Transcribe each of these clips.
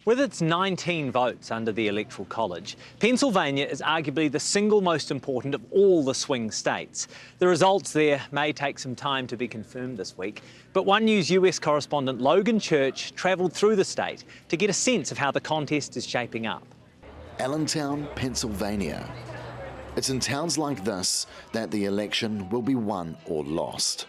With its 19 votes under the Electoral College, Pennsylvania is arguably the single most important of all the swing states. The results there may take some time to be confirmed this week, but One News US correspondent Logan Church travelled through the state to get a sense of how the contest is shaping up. Allentown, Pennsylvania. It's in towns like this that the election will be won or lost.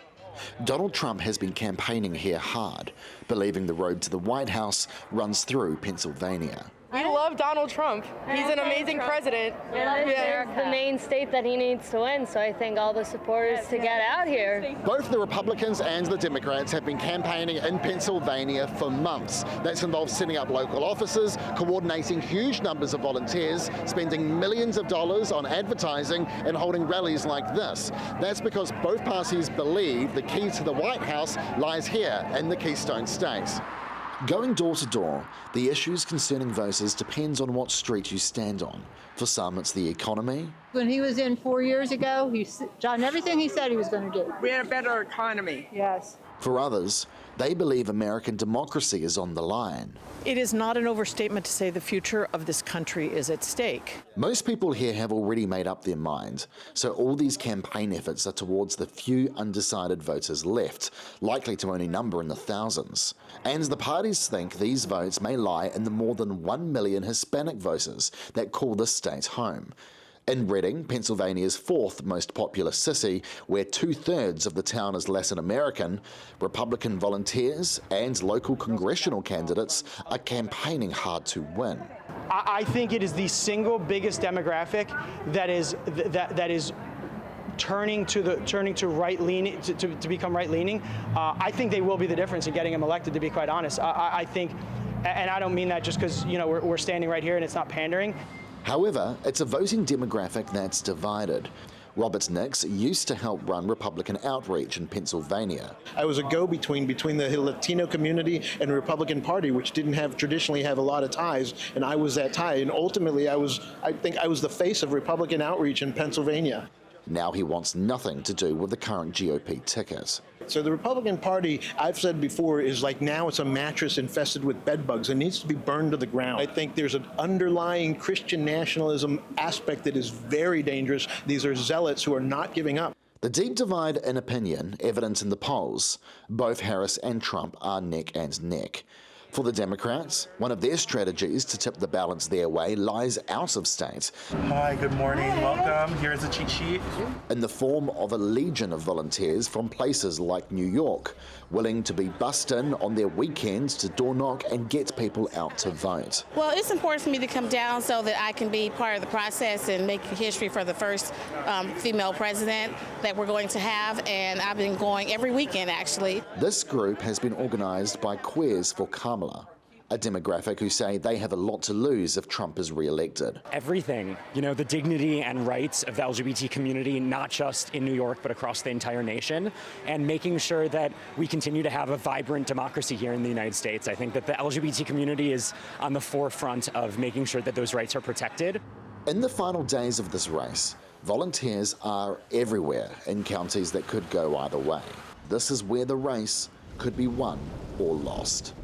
Donald Trump has been campaigning here hard, believing the road to the White House runs through Pennsylvania. We love Donald Trump. He's an amazing president. It's the main state that he needs to win, so I think all the supporters to get out here. Both the Republicans and the Democrats have been campaigning in Pennsylvania for months. That's involved setting up local offices, coordinating huge numbers of volunteers, spending millions of dollars on advertising and holding rallies like this. That's because both parties believe the key to the White House lies here in the Keystone State. Going door to door, the issues concerning voters depends on what street you stand on. For some, it's the economy. When he was in 4 years ago, he's done everything he said he was going to do. We had a better economy. Yes. For others, they believe American democracy is on the line. It is not an overstatement to say the future of this country is at stake. Most people here have already made up their mind, so all these campaign efforts are towards the few undecided voters left, likely to only number in the thousands. And the parties think these votes may lie in the more than 1 million Hispanic voters that call this state home. In Reading, Pennsylvania's fourth most populous city, where 2/3 of the town is Latin American, Republican volunteers and local congressional candidates are campaigning hard to win. I think it is the single biggest demographic that is turning to right leaning to become right leaning. I think they will be the difference in getting him elected. To be quite honest, I think, and I don't mean that just because we're standing right here and it's not pandering. However, it's a voting demographic that's divided. Robert Nix used to help run Republican outreach in Pennsylvania. I was a go-between between the Latino community and the Republican Party, which didn't traditionally have a lot of ties, and I was that tie. And ultimately, I think I was the face of Republican outreach in Pennsylvania. Now he wants nothing to do with the current GOP ticket. So the Republican Party, I've said before, is like now it's a mattress infested with bed bugs. It needs to be burned to the ground. I think there's an underlying Christian nationalism aspect that is very dangerous. These are zealots who are not giving up. The deep divide in opinion, evident in the polls, both Harris and Trump are neck and neck. For the Democrats, one of their strategies to tip the balance their way lies out of state. Hi, good morning, welcome. Here's a cheat sheet. In the form of a legion of volunteers from places like New York, willing to be bussed in on their weekends to door knock and get people out to vote. Well, it's important for me to come down so that I can be part of the process and make history for the first female president that we're going to have, and I've been going every weekend, actually. This group has been organized by Queers for Kamala, a demographic who say they have a lot to lose if Trump is re-elected. Everything, the dignity and rights of the LGBT community, not just in New York, but across the entire nation, and making sure that we continue to have a vibrant democracy here in the United States. I think that the LGBT community is on the forefront of making sure that those rights are protected. In the final days of this race, volunteers are everywhere in counties that could go either way. This is where the race could be won or lost.